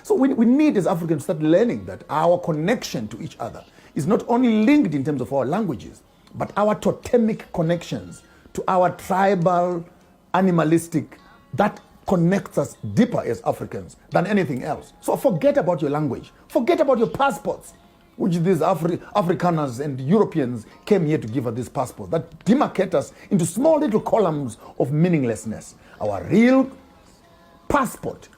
So we need as Africans to start learning that our connection to each other is not only linked in terms of our languages, but our totemic connections to our tribal, animalistic, that connects us deeper as Africans than anything else. So forget about your language. Forget about your passports, which these Afrikaners and Europeans came here to give us these passports that demarcate us into small little columns of meaninglessness. Our real passport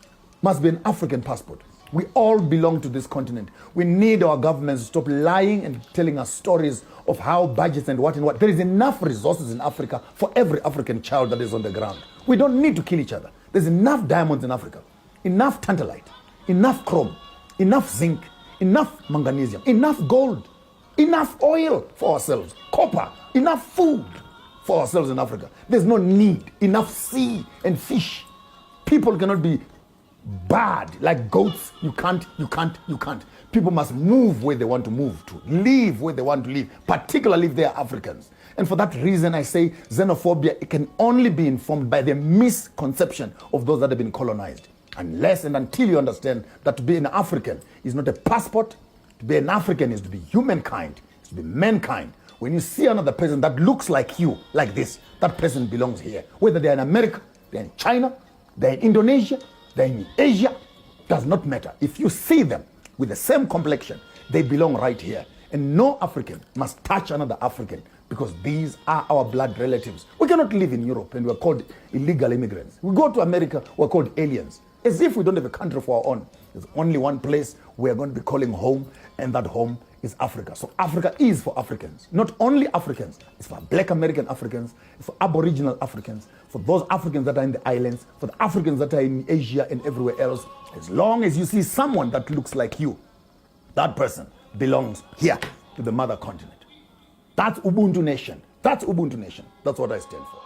must be an African passport. We all belong to this continent. We need our governments to stop lying and telling us stories of how budgets and what. There is enough resources in Africa for every African child that is on the ground. We don't need to kill each other. There's enough diamonds in Africa, enough tantalite, enough chrome, enough zinc, enough magnesium, enough gold, enough oil for ourselves, copper, enough food for ourselves in Africa. There's no need, enough sea and fish. People cannot be bad like goats. You can't. People must move where they want to move to, live where they want to live, particularly if they are Africans. And for that reason, I say xenophobia, it can only be informed by the misconception of those that have been colonized. Unless and until you understand that to be an African is not a passport, to be an African is to be humankind, is to be mankind. When you see another person that looks like you, like this, that person belongs here. Whether they're in America, they're in China, they're in Indonesia, they're in Asia, does not matter. If you see them with the same complexion, they belong right here. And no African must touch another African because these are our blood relatives. We cannot live in Europe and we're called illegal immigrants. We go to America, we're called aliens. As if we don't have a country of our own. There's only one place we're going to be calling home, and that home is Africa. So Africa is for Africans. Not only Africans, it's for Black American Africans, it's for Aboriginal Africans, for those Africans that are in the islands, for the Africans that are in Asia and everywhere else. As long as you see someone that looks like you, that person belongs here to the mother continent. That's Ubuntu Nation. That's Ubuntu Nation. That's what I stand for.